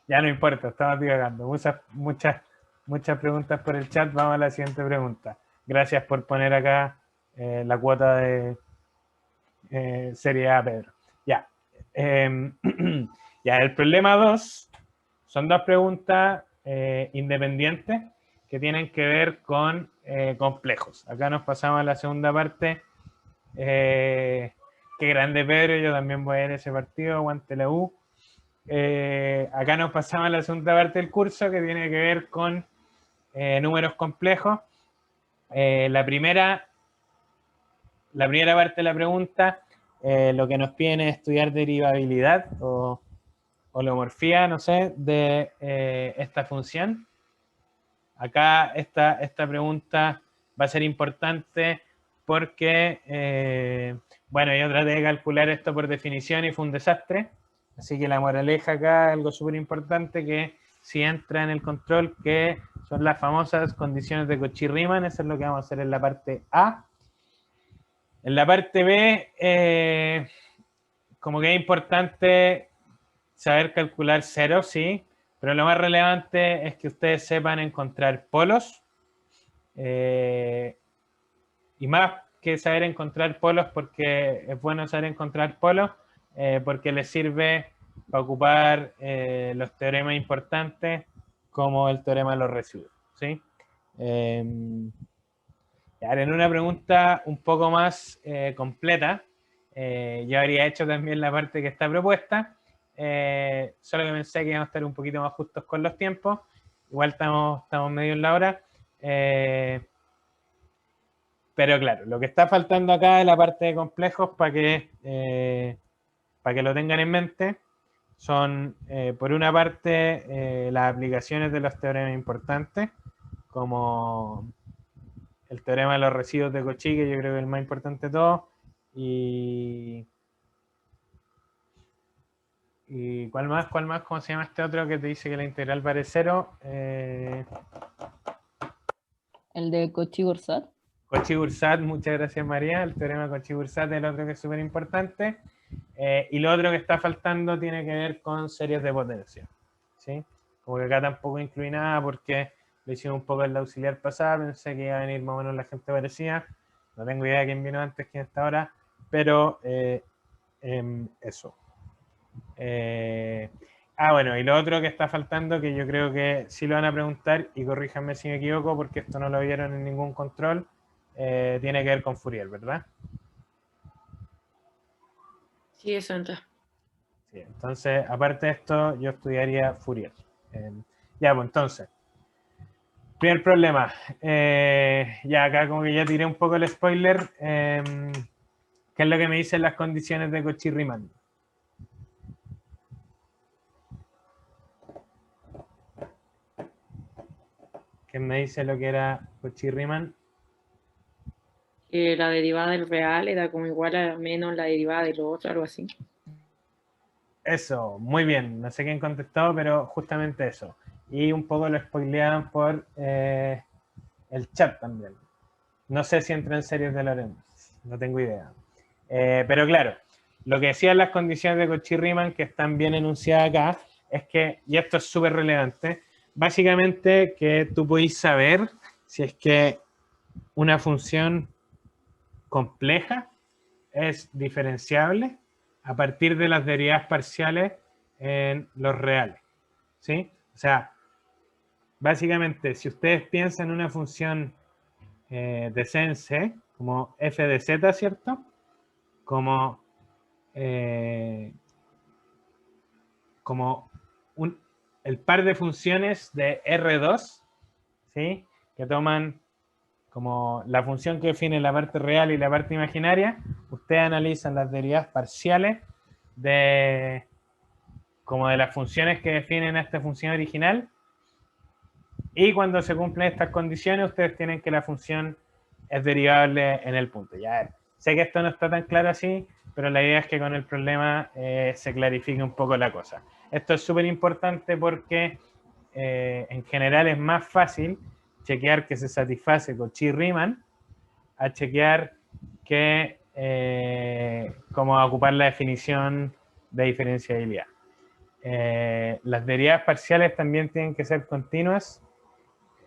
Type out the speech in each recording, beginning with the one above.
Ya no importa, estamos divagando. Muchas preguntas por el chat. Vamos a la siguiente pregunta. Gracias por poner acá la cuota de seriedad, Pedro. Ya. Ya, el problema 2 son dos preguntas independientes que tienen que ver con complejos. Acá nos pasamos a la segunda parte. Qué grande, Pedro. Yo también voy a ir a ese partido. Aguante la U. Acá nos pasamos a la segunda parte del curso que tiene que ver con números complejos. La primera parte de la pregunta, lo que nos piden es estudiar derivabilidad o holomorfía, no sé, de esta función. Acá esta pregunta va a ser importante porque, bueno, yo traté de calcular esto por definición y fue un desastre. Así que la moraleja acá, algo súper importante que si entra en el control, que son las famosas condiciones de Cauchy-Riemann. Eso es lo que vamos a hacer en la parte A. En la parte B, como que es importante saber calcular ceros, sí, pero lo más relevante es que ustedes sepan encontrar polos. Y más que saber encontrar polos, porque es bueno saber encontrar polos, porque les sirve para ocupar los teoremas importantes, como el teorema de los residuos, ¿sí? Ahora, en una pregunta un poco más completa, yo habría hecho también la parte que está propuesta, solo que pensé que íbamos a estar un poquito más justos con los tiempos. Igual estamos medio en la hora. Pero claro, lo que está faltando acá es la parte de complejos para que lo tengan en mente. Son, por una parte, las aplicaciones de los teoremas importantes, como el teorema de los residuos de Cauchy, que yo creo que es el más importante de todos. ¿Y cuál más? ¿Cuál más? ¿Cómo se llama este otro que te dice que la integral vale cero? El de Cauchy-Grosset. Cauchy-Grosset, muchas gracias María. El teorema Cauchy-Grosset es el otro que es súper importante. Y lo otro que está faltando tiene que ver con series de potencia, ¿sí? Como que acá tampoco incluí nada porque lo hicimos un poco en la auxiliar pasada, pensé que iba a venir más o menos la gente parecida, no tengo idea de quién vino antes, quién está ahora, pero eso. Bueno, y lo otro que está faltando, que yo creo que sí lo van a preguntar, y corríjanme si me equivoco, porque esto no lo vieron en ningún control, tiene que ver con Fourier, ¿verdad? Sí, eso entra. Sí, entonces, aparte de esto, yo estudiaría Fourier. Ya, pues entonces, primer problema. Ya acá como que ya tiré un poco el spoiler. ¿Qué es lo que me dicen las condiciones de Cauchy-Riemann? ¿Qué me dice lo que era Cauchy-Riemann? Que la derivada del real era como igual a menos la derivada del otro, algo así. Eso, muy bien. No sé quién contestó, pero justamente eso. Y un poco lo spoileaban por el chat también. No sé si entra en series de Lorentz, no tengo idea. Pero claro, lo que decían las condiciones de Cauchy-Riemann, que están bien enunciadas acá, es que, y esto es súper relevante, básicamente que tú podés saber si es que una función compleja es diferenciable a partir de las derivadas parciales en los reales, ¿sí? O sea, básicamente, si ustedes piensan en una función de C en C, como f de z, ¿cierto? Como, como el par de funciones de R2, ¿sí? Que toman como la función que define la parte real y la parte imaginaria, ustedes analizan las derivadas parciales de como de las funciones que definen esta función original, y cuando se cumplen estas condiciones, ustedes tienen que la función es derivable en el punto. Ya sé que esto no está tan claro así, pero la idea es que con el problema se clarifique un poco la cosa. Esto es súper importante porque en general es más fácil chequear que se satisface Cauchy-Riemann a chequear que cómo ocupar la definición de diferenciabilidad. Las derivadas parciales también tienen que ser continuas.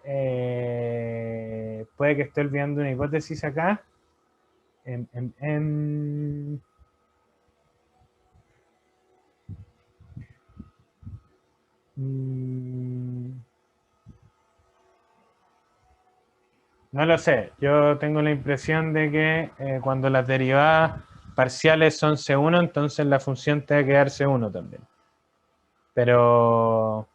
Puede que esté olvidando una hipótesis acá. No lo sé. Yo tengo la impresión de que cuando las derivadas parciales son C1, entonces la función tiene que dar C1 también. Pero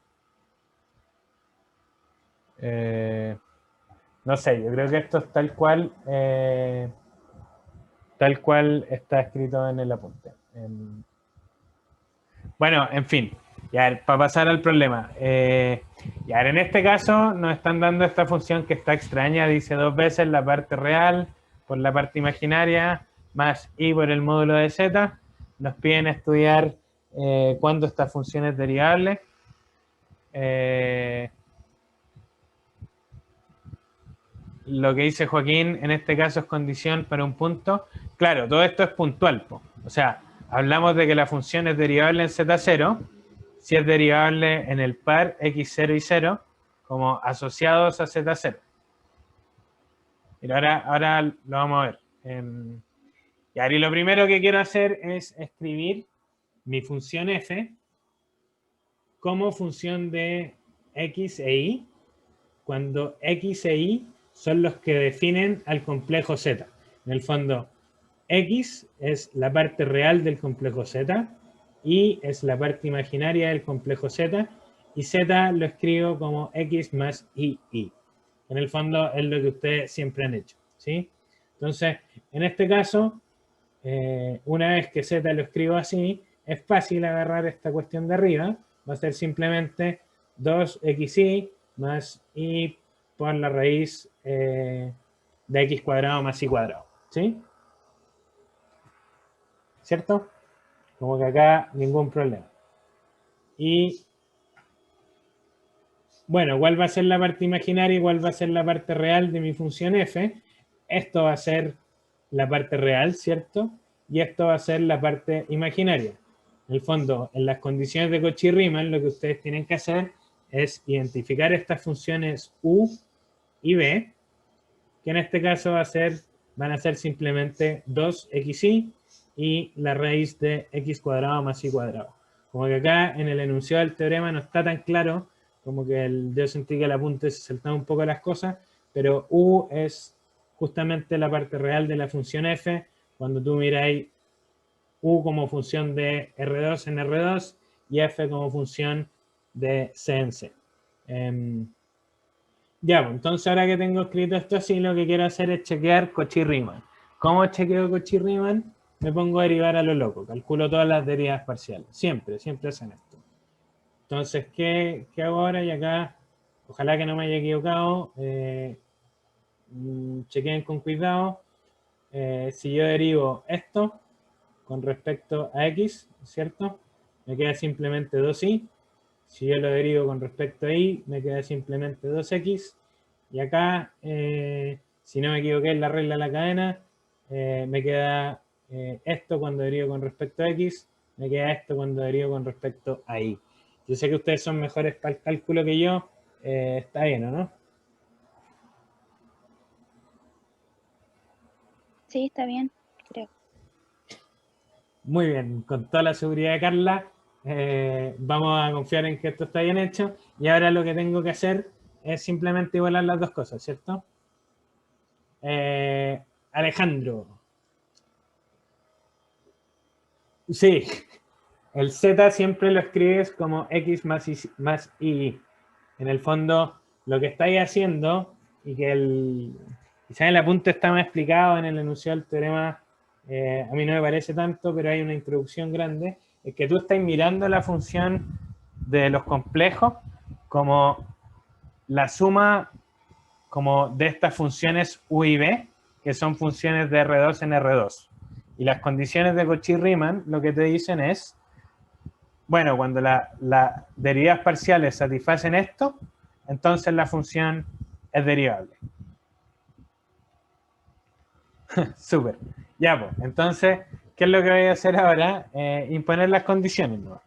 no sé, yo creo que esto es tal cual está escrito en el apunte. Bueno, en fin, ya para pasar al problema. Ya en este caso nos están dando esta función que está extraña, dice 2 veces la parte real por la parte imaginaria más i por el módulo de z. Nos piden estudiar cuándo esta función es derivable. Lo que dice Joaquín en este caso es condición para un punto. Claro, todo esto es puntual, po. O sea, hablamos de que la función es derivable en z0, si es derivable en el par x0 y 0, como asociados a z0. Pero ahora lo vamos a ver. Y ahora lo primero que quiero hacer es escribir mi función f como función de x e y, cuando x e y son los que definen al complejo z. En el fondo, x es la parte real del complejo z, y es la parte imaginaria del complejo z, y z lo escribo como x más i. En el fondo es lo que ustedes siempre han hecho, ¿sí? Entonces, en este caso, una vez que z lo escribo así, es fácil agarrar esta cuestión de arriba. Va a ser simplemente 2xy más y por la raíz de x cuadrado más y cuadrado, ¿sí? ¿Cierto? Como que acá ningún problema. Y bueno, ¿cuál va a ser la parte imaginaria y cuál va a ser la parte real de mi función f? Esto va a ser la parte real, ¿cierto? Y esto va a ser la parte imaginaria. En el fondo, en las condiciones de Cauchy-Riemann, lo que ustedes tienen que hacer es identificar estas funciones u y b, que en este caso van a ser simplemente 2xy y la raíz de x cuadrado más y cuadrado. Como que acá en el enunciado del teorema no está tan claro, como que yo sentí que el apunte se saltaba un poco las cosas, pero u es justamente la parte real de la función f, cuando tú miráis u como función de R2 en R2 y f como función de C en C. Ya, pues, entonces ahora que tengo escrito esto así, lo que quiero hacer es chequear Cauchy-Riemann. ¿Cómo chequeo Cauchy-Riemann? Me pongo a derivar a lo loco, calculo todas las derivadas parciales. Siempre hacen esto. Entonces, ¿qué hago ahora? Y acá, ojalá que no me haya equivocado, chequeen con cuidado. Si yo derivo esto con respecto a x, ¿cierto? Me queda simplemente 2y. Si yo lo derivo con respecto a y, me queda simplemente 2x. Y acá, si no me equivoqué en la regla de la cadena, me queda esto cuando derivo con respecto a x, me queda esto cuando derivo con respecto a y. Yo sé que ustedes son mejores para el cálculo que yo, está bien, ¿o no? Sí, está bien, creo. Muy bien, con toda la seguridad de Carla, vamos a confiar en que esto está bien hecho. Y ahora lo que tengo que hacer es simplemente igualar las dos cosas, ¿cierto? Alejandro. Sí, el z siempre lo escribes como x más y. En el fondo, lo que estáis haciendo, y que quizás el apunte está más explicado en el enunciado del teorema, a mí no me parece tanto, pero hay una introducción grande, es que tú estás mirando la función de los complejos como la suma como de estas funciones u y b, que son funciones de R2 en R2. Y las condiciones de Cauchy-Riemann lo que te dicen es, bueno, cuando las derivadas parciales satisfacen esto, entonces la función es derivable. Súper. Ya, pues, entonces, ¿qué es lo que voy a hacer ahora? Imponer las condiciones, ¿no?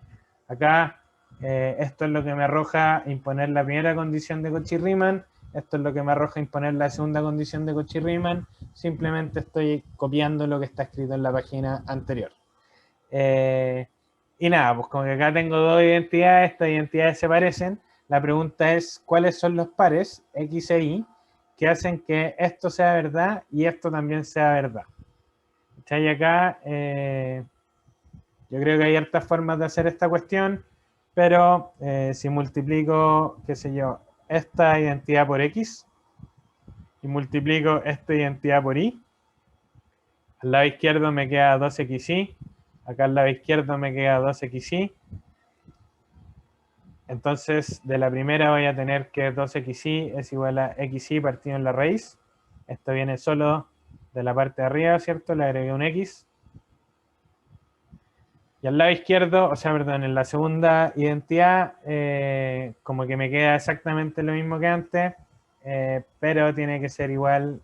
Acá esto es lo que me arroja imponer la primera condición de Cauchy-Riemann, esto es lo que me arroja imponer la segunda condición de Cauchy-Riemann, simplemente estoy copiando lo que está escrito en la página anterior. Y nada, pues como que acá tengo dos identidades, estas identidades se parecen, la pregunta es cuáles son los pares, X e Y, que hacen que esto sea verdad y esto también sea verdad. Y acá yo creo que hay hartas formas de hacer esta cuestión, pero si multiplico, qué sé yo, esta identidad por X y multiplico esta identidad por Y, al lado izquierdo me queda 2XY, acá al lado izquierdo me queda 2XY. Entonces, de la primera voy a tener que 2XY es igual a XY partido en la raíz. Esto viene solo de la parte de arriba, ¿cierto? Le agregué un X. Y al lado izquierdo, o sea, perdón, en la segunda identidad, como que me queda exactamente lo mismo que antes, pero tiene que ser igual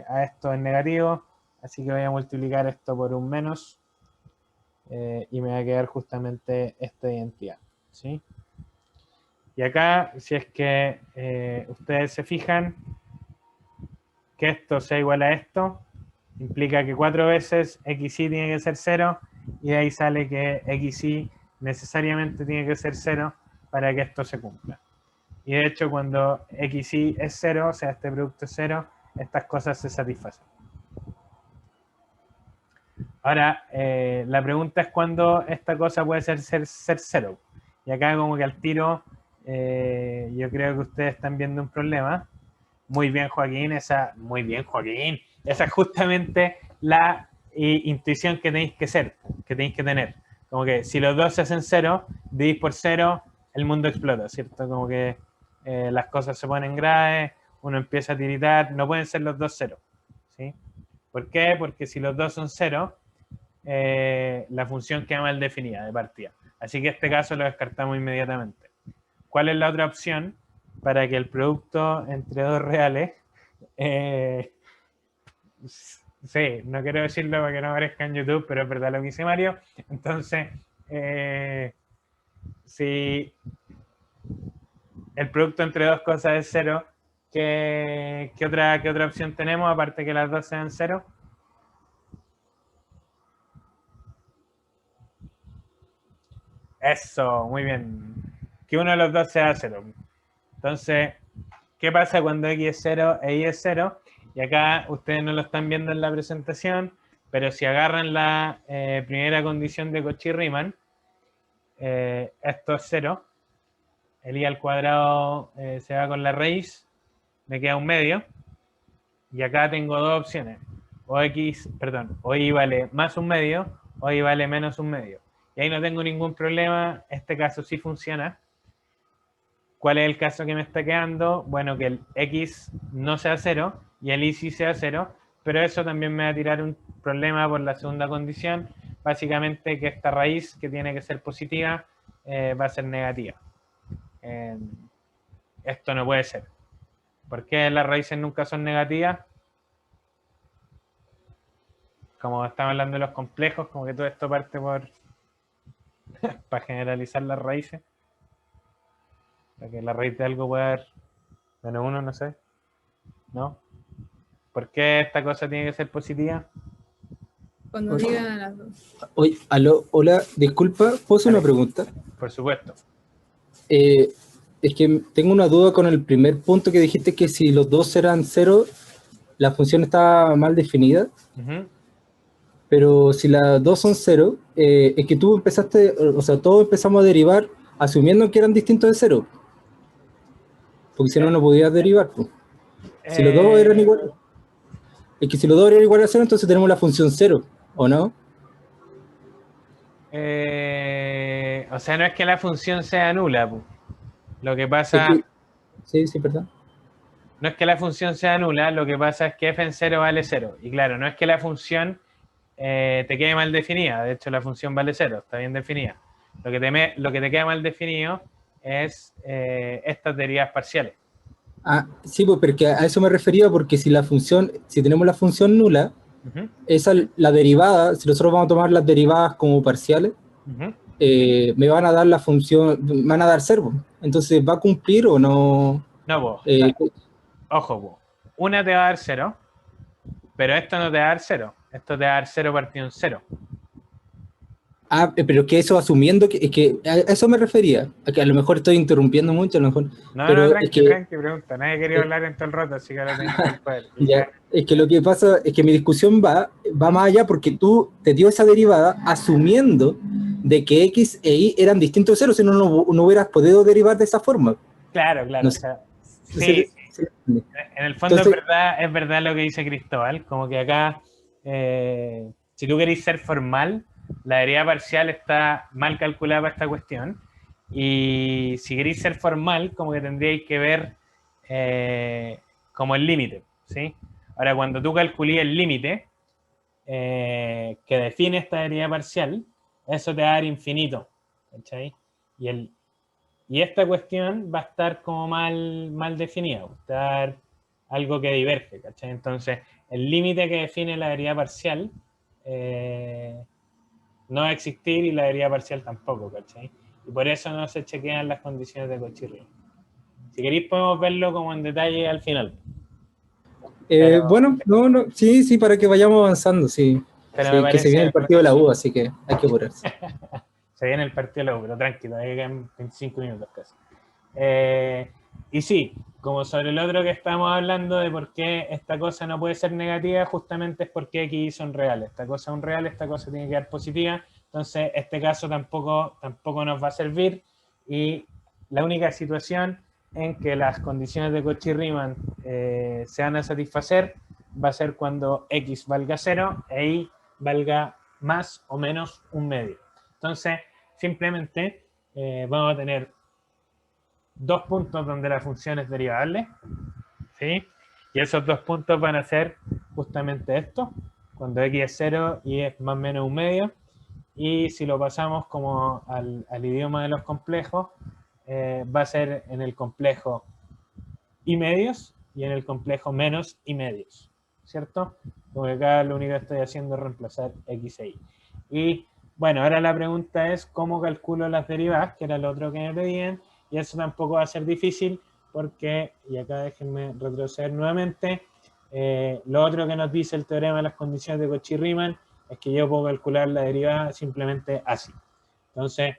a esto en negativo. Así que voy a multiplicar esto por un menos y me va a quedar justamente esta identidad, ¿sí? Y acá, si es que ustedes se fijan, que esto sea igual a esto, implica que 4 veces XY tiene que ser 0, y de ahí sale que XY necesariamente tiene que ser 0 para que esto se cumpla. Y de hecho, cuando XY es 0, o sea, este producto es 0, estas cosas se satisfacen. Ahora, la pregunta es cuándo esta cosa puede ser 0. Y acá como que al tiro, yo creo que ustedes están viendo un problema. Muy bien, Joaquín, muy bien, Joaquín. Esa es justamente la intuición que tenéis que tener. Como que si los dos se hacen 0, dividís por 0, el mundo explota, ¿cierto? Como que las cosas se ponen graves, uno empieza a tiritar, no pueden ser los dos 0, ¿sí? ¿Por qué? Porque si los dos son 0, la función queda mal definida de partida. Así que este caso lo descartamos inmediatamente. ¿Cuál es la otra opción? Para que el producto entre dos reales, sí, no quiero decirlo para que no aparezca en YouTube, pero es verdad lo que dice Mario. Entonces, si el producto entre dos cosas es 0, ¿qué otra opción tenemos aparte que las dos sean 0? Eso, muy bien. Que uno de los dos sea 0. Entonces, ¿qué pasa cuando X es 0 e Y es 0? Y acá ustedes no lo están viendo en la presentación, pero si agarran la primera condición de Cauchy-Riemann, esto es 0, el Y al cuadrado se va con la raíz, me queda un medio, y acá tengo dos opciones, o Y vale más un medio, o Y vale menos un medio. Y ahí no tengo ningún problema, este caso sí funciona. ¿Cuál es el caso que me está quedando? Bueno, que el X no sea 0 y el Y sí sea 0, pero eso también me va a tirar un problema por la segunda condición, básicamente que esta raíz, que tiene que ser positiva, va a ser negativa. Esto no puede ser. ¿Por qué las raíces nunca son negativas? Como estamos hablando de los complejos, como que todo esto parte por para generalizar las raíces. Para que la raíz de algo pueda dar menos 1, no sé. ¿No? ¿Por qué esta cosa tiene que ser positiva? Cuando digan las dos. Oye, aló, hola, disculpa, ¿puedo hacer una pregunta? Por supuesto. Es que tengo una duda con el primer punto que dijiste, que si los dos eran 0, la función está mal definida. Pero si las dos son 0, es que tú empezaste, o sea, todos empezamos a derivar asumiendo que eran distintos de 0. Porque si no, no podías derivar. Pues. Si los dos eran iguales. Es que si los dos eran iguales a 0, entonces tenemos la función 0, ¿o no? O sea, no es que la función sea nula. Pues. Lo que pasa... Sí, perdón. No es que la función sea nula, lo que pasa es que f en 0 vale 0. Y claro, no es que la función te quede mal definida. De hecho, la función vale 0, está bien definida. Lo que te queda mal definido es estas derivas parciales. Ah, sí, pues porque a eso me refería, porque si tenemos la función nula, esa, la derivada, si nosotros vamos a tomar las derivadas como parciales, me van a dar la función, me van a dar 0. Entonces, ¿va a cumplir o no? No, vos. Eh, Ojo, vos. Una te va a dar 0, pero esto no te va a dar 0. Esto te va a dar 0 partido en 0. pero que eso asumiendo que a eso me refería, a que a lo mejor estoy interrumpiendo mucho, a lo mejor, No, pero no, es tranqui, que pregunta. Nadie quería hablar en todo el rato, así que ahora tengo el poder. ya, es que lo que pasa es que mi discusión va más allá porque tú te dio esa derivada asumiendo de que X e Y eran distintos ceros, si no, no hubieras podido derivar de esa forma. Claro, claro. No O sé. sea, sí, Sí. en el fondo Entonces, es verdad lo que dice Cristóbal, como que acá, si tú querés ser formal, la derivada parcial está mal calculada para esta cuestión, y si queréis ser formal, como que tendríais que ver como el límite, ¿sí? Ahora, cuando tú calculís el límite que define esta derivada parcial, eso te va a dar infinito, ¿cachai? Y esta cuestión va a estar como mal definida, va a estar algo que diverge, ¿cachai? Entonces, el límite que define la derivada parcial no va a existir y la derivada parcial tampoco, ¿cachai? Y por eso no se chequean las condiciones de Cauchy-Riemann. Si queréis podemos verlo como en detalle al final. bueno, sí, para que vayamos avanzando, sí. Pero me Sí, que se viene parece... el partido de la U, así que hay que apurarse. Se viene el partido luego, pero tranquilo, ahí quedan 25 minutos casi. Y sí, como sobre el otro que estamos hablando de por qué esta cosa no puede ser negativa, justamente es porque X son reales. Esta cosa es un real, esta cosa tiene que dar positiva, entonces este caso tampoco nos va a servir, y la única situación en que las condiciones de Cauchy-Riemann se van a satisfacer va a ser cuando X valga 0 e Y valga más o menos un medio. Entonces, simplemente vamos a tener dos puntos donde la función es derivable, ¿sí? Y esos dos puntos van a ser justamente esto, cuando X es 0 y es más o menos un medio. Y si lo pasamos como al idioma de los complejos, va a ser en el complejo y medios y en el complejo menos y medios, ¿cierto? Como que acá lo único que estoy haciendo es reemplazar X e Y. Y bueno, ahora la pregunta es cómo calculo las derivadas, que era lo otro que me pedían, y eso tampoco va a ser difícil porque, y acá déjenme retroceder nuevamente, lo otro que nos dice el teorema de las condiciones de Cauchy-Riemann es que yo puedo calcular la derivada simplemente así. Entonces,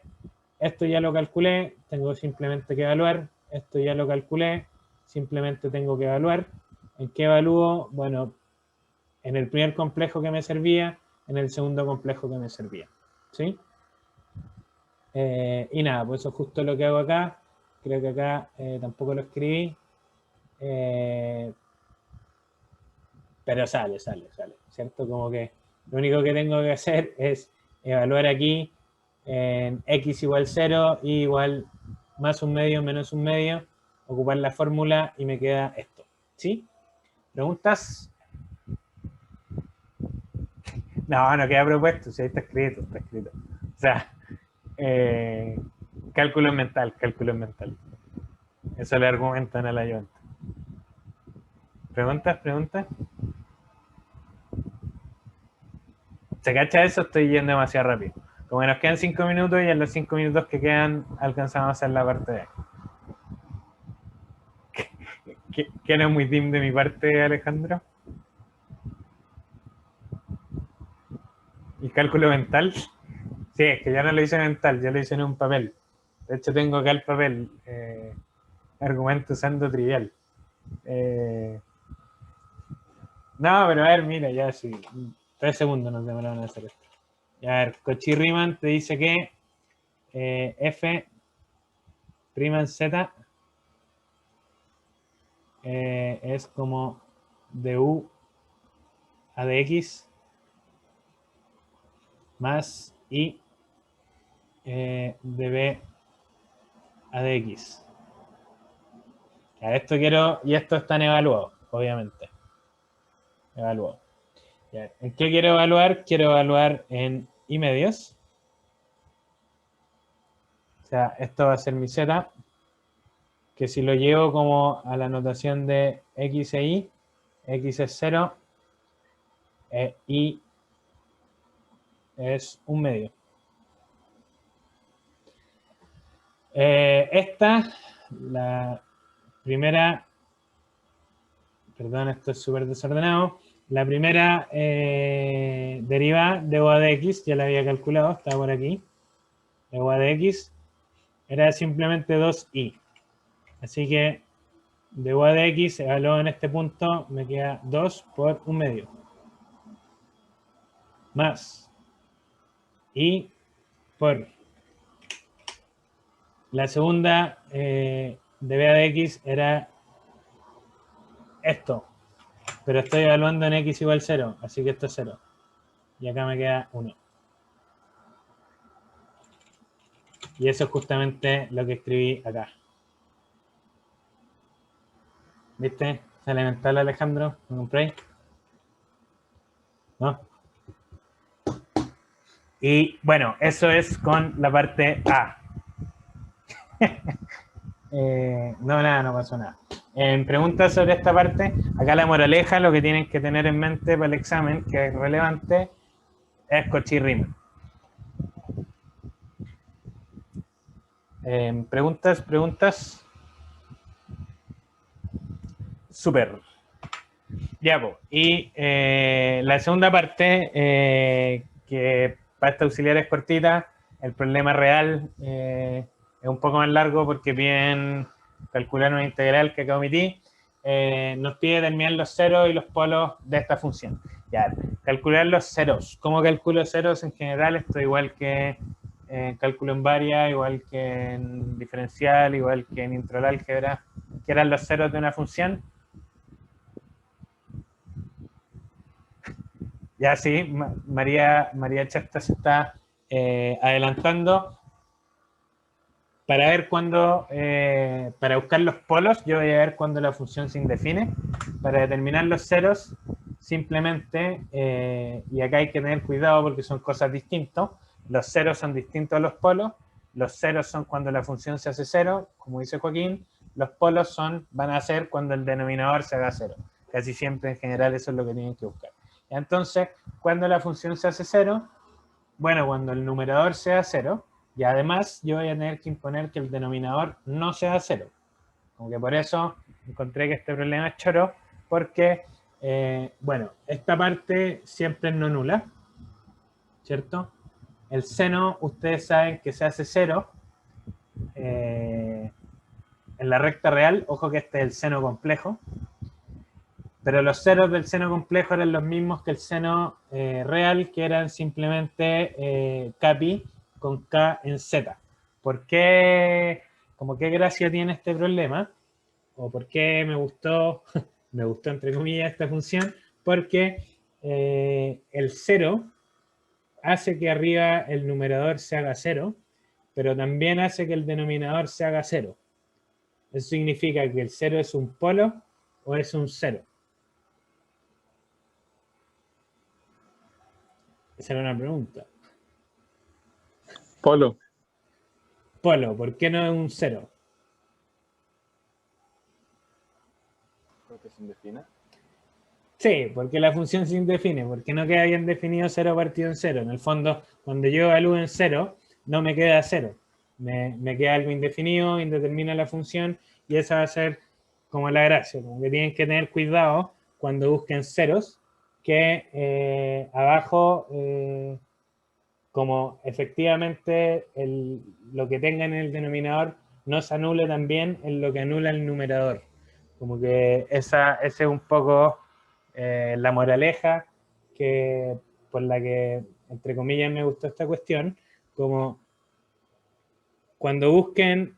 esto ya lo calculé, tengo simplemente que evaluar, esto ya lo calculé, simplemente tengo que evaluar. ¿En qué evalúo? Bueno, en el primer complejo que me servía, en el segundo complejo que me servía, ¿sí? Y nada, pues eso es justo lo que hago acá. Creo que acá tampoco lo escribí. Pero sale, ¿cierto? Como que lo único que tengo que hacer es evaluar aquí en X igual 0, Y igual más un medio menos un medio, ocupar la fórmula y me queda esto, ¿sí? ¿Preguntas? No queda propuesto, si ahí está escrito, O sea, cálculo mental. Eso le argumentan a la ayudante. ¿Preguntas? ¿Se cacha eso? Estoy yendo demasiado rápido. Como que nos quedan 5 minutos y en los 5 minutos que quedan alcanzamos a hacer la parte de... ¿Qué no es muy dim de mi parte, Alejandro? ¿El cálculo mental? Sí, es que ya no lo hice mental, ya lo hice en un papel. De hecho, tengo acá el papel. Argumento usando trivial. No, pero a ver, mira, ya sí. 3 segundos nos demoraron a hacer esto. A ver, Cauchy-Riemann te dice que F' Z es como de U a de X más I de B a de X. A esto quiero, y esto están evaluados, obviamente. Evaluado. ¿En qué quiero evaluar? Quiero evaluar en I medios. O sea, esto va a ser mi Z, que si lo llevo como a la notación de X e Y, X es 0, Y es un medio. La primera, perdón, esto es súper desordenado. La primera derivada de UA de X, ya la había calculado, estaba por aquí. De UA de X era simplemente 2i. Así que de UA de X evaluado en este punto me queda 2 por 1/2. Más i por la segunda de BA de X era esto, pero estoy evaluando en X igual 0, así que esto es 0. Y acá me queda 1. Y eso es justamente lo que escribí acá. ¿Viste? ¿Es elemental, Alejandro? ¿Me compréis? ¿No? Y bueno, eso es con la parte A. No, nada, no pasó nada. En preguntas sobre esta parte, acá la moraleja, lo que tienen que tener en mente para el examen, que es relevante, es Cauchy-Riemann. Preguntas. Súper. Ya, pues. Y la segunda parte, que para esta auxiliar es cortita, el problema real es un poco más largo porque piden calcular una integral que acá omití. Nos pide determinar los ceros y los polos de esta función. Ya, calcular los ceros. ¿Cómo calculo ceros en general? Esto igual que cálculo en varias, igual que en diferencial, igual que en integral álgebra, que eran los ceros de una función. Ya sí, María Chasta se está adelantando. Para ver cuándo, para buscar los polos, yo voy a ver cuándo la función se indefine. Para determinar los ceros, simplemente, y acá hay que tener cuidado porque son cosas distintas. Los ceros son distintos a los polos. Los ceros son cuando la función se hace 0, como dice Joaquín. Los polos van a ser cuando el denominador se haga 0. Casi siempre, en general, eso es lo que tienen que buscar. Entonces, cuando la función se hace 0, bueno, cuando el numerador sea 0, y además yo voy a tener que imponer que el denominador no sea 0. Como que por eso encontré que este problema es choro, porque, bueno, esta parte siempre es no nula, ¿cierto? El seno, ustedes saben que se hace 0 en la recta real. Ojo que este es el seno complejo. Pero los ceros del seno complejo eran los mismos que el seno real, que eran simplemente Kpi con K en Z. ¿Por qué? Como qué gracia tiene este problema, o por qué me gustó entre comillas esta función, porque el 0 hace que arriba el numerador se haga 0, pero también hace que el denominador se haga 0. Eso significa que el 0 es un polo o es un 0. Esa era una pregunta. Polo. Polo, ¿por qué no es un 0? Porque se indefine. Sí, porque la función se indefine, porque no queda bien definido 0 partido en 0. En el fondo, cuando yo evalúo en 0, no me queda 0. Me queda algo indefinido, indetermina la función, y esa va a ser como la gracia. Como que tienen que tener cuidado cuando busquen ceros, que abajo, como efectivamente lo que tenga en el denominador no se anule también en lo que anula el numerador. Como que ese es un poco la moraleja por la que, entre comillas, me gustó esta cuestión. Como cuando busquen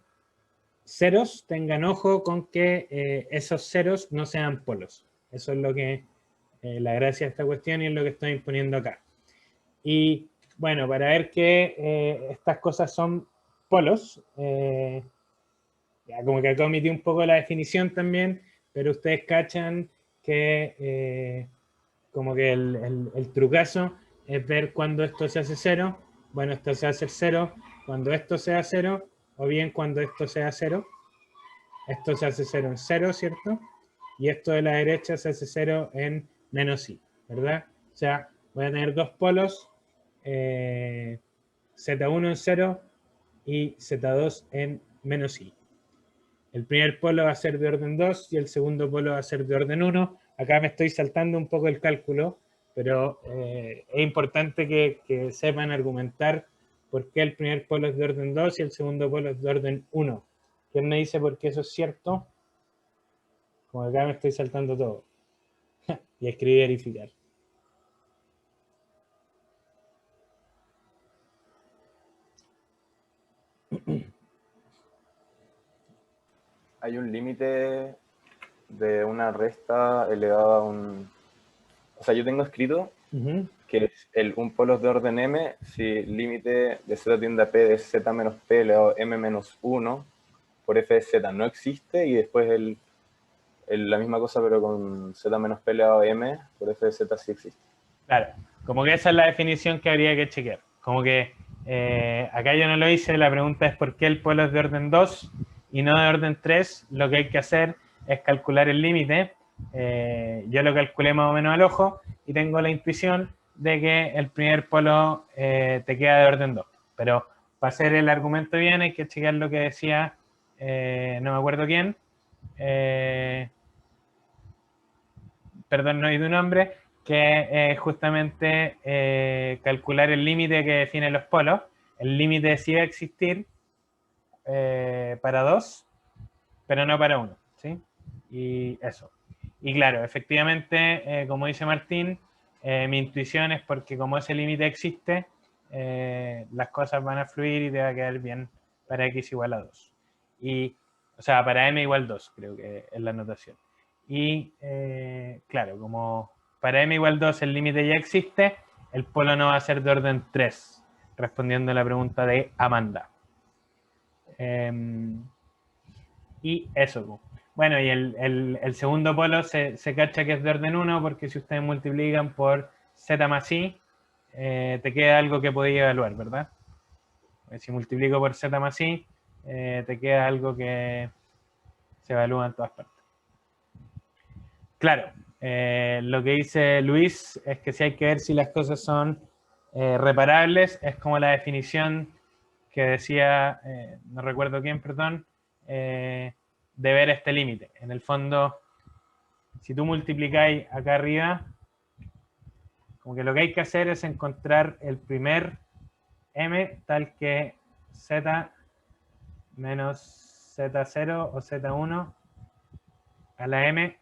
ceros, tengan ojo con que esos ceros no sean polos. Eso es lo que la gracia de esta cuestión y es lo que estoy imponiendo acá. Y bueno, para ver que estas cosas son polos, ya como que acá omití un poco la definición también, pero ustedes cachan que como que el trucazo es ver cuando esto se hace 0. Bueno, esto se hace 0 cuando esto sea 0, o bien cuando esto sea 0. Esto se hace 0 en 0, ¿cierto? Y esto de la derecha se hace 0 en menos i, ¿verdad? O sea, voy a tener dos polos, Z1 en 0 y Z2 en menos I. El primer polo va a ser de orden 2 y el segundo polo va a ser de orden 1. Acá me estoy saltando un poco el cálculo, pero es importante que sepan argumentar por qué el primer polo es de orden 2 y el segundo polo es de orden 1. ¿Quién me dice por qué eso es cierto? Como acá me estoy saltando todo. Y escribí verificar. Hay un límite de una resta elevada a un... O sea, yo tengo escrito que un polo es de orden m si el límite de z tiende a p de z menos p elevado a m menos 1 por f de z no existe, y después la misma cosa pero con z menos p elevado a m por f de z sí existe. Claro, como que esa es la definición que habría que chequear. Como que acá yo no lo hice, la pregunta es por qué el polo es de orden 2 y no de orden 3. Lo que hay que hacer es calcular el límite. Yo lo calculé más o menos al ojo y tengo la intuición de que el primer polo te queda de orden 2. Pero para hacer el argumento bien hay que chequear lo que decía, no me acuerdo quién, perdón, no hay de un nombre, que justamente calcular el límite que define los polos. El límite sí va a existir para 2, pero no para 1, ¿sí? Y eso. Y claro, efectivamente, como dice Martín, mi intuición es porque como ese límite existe, las cosas van a fluir y te va a quedar bien para x igual a 2. Y, o sea, para m igual 2, creo que es la notación. Y claro, como para m igual 2 el límite ya existe, el polo no va a ser de orden 3, respondiendo a la pregunta de Amanda. Y eso. Bueno, y el segundo polo se cacha que es de orden 1 porque si ustedes multiplican por z más i, te queda algo que podéis evaluar, ¿verdad? Si multiplico por z más i, te queda algo que se evalúa en todas partes. Claro, lo que dice Luis es que si hay que ver si las cosas son reparables, es como la definición que decía, no recuerdo quién, perdón, de ver este límite. En el fondo, si tú multiplicáis acá arriba, como que lo que hay que hacer es encontrar el primer m tal que z menos z0 o z1 a la m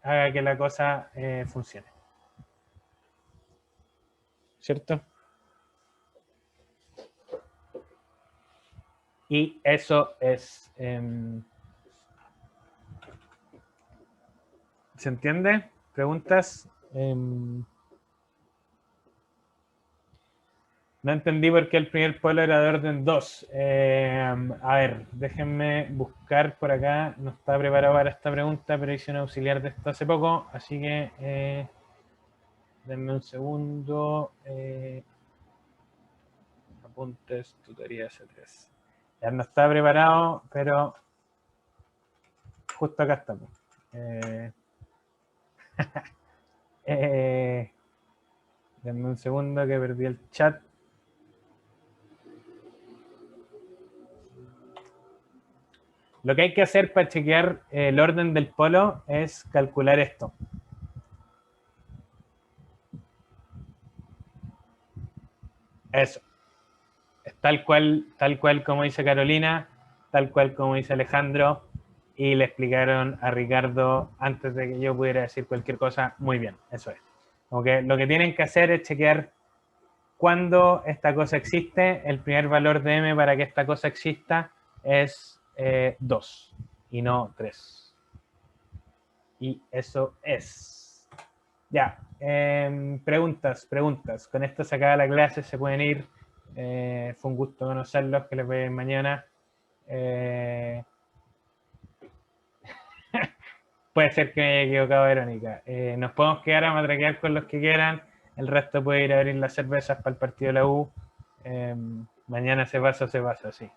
haga que la cosa funcione. ¿Cierto? Y eso es... ¿se entiende? ¿Preguntas? No entendí por qué el primer polo era de orden 2. A ver, déjenme buscar por acá. No estaba preparado para esta pregunta, pero hice un auxiliar de esto hace poco, así que denme un segundo. Apuntes, tutoría C3. Ya no estaba preparado, pero justo acá estamos. Denme un segundo que perdí el chat. Lo que hay que hacer para chequear el orden del polo es calcular esto. Eso. Es tal cual como dice Carolina, tal cual como dice Alejandro, y le explicaron a Ricardo antes de que yo pudiera decir cualquier cosa. Muy bien, eso es. Como que lo que tienen que hacer es chequear cuándo esta cosa existe. El primer valor de m para que esta cosa exista es 2 y no 3. Y eso es. Ya, preguntas. Con esto se acaba la clase, se pueden ir. Fue un gusto conocerlos, que les vea mañana. Puede ser que me haya equivocado, Verónica. Nos podemos quedar a matraquear con los que quieran. El resto puede ir a abrir las cervezas para el partido de la U. Mañana se pasa, sí.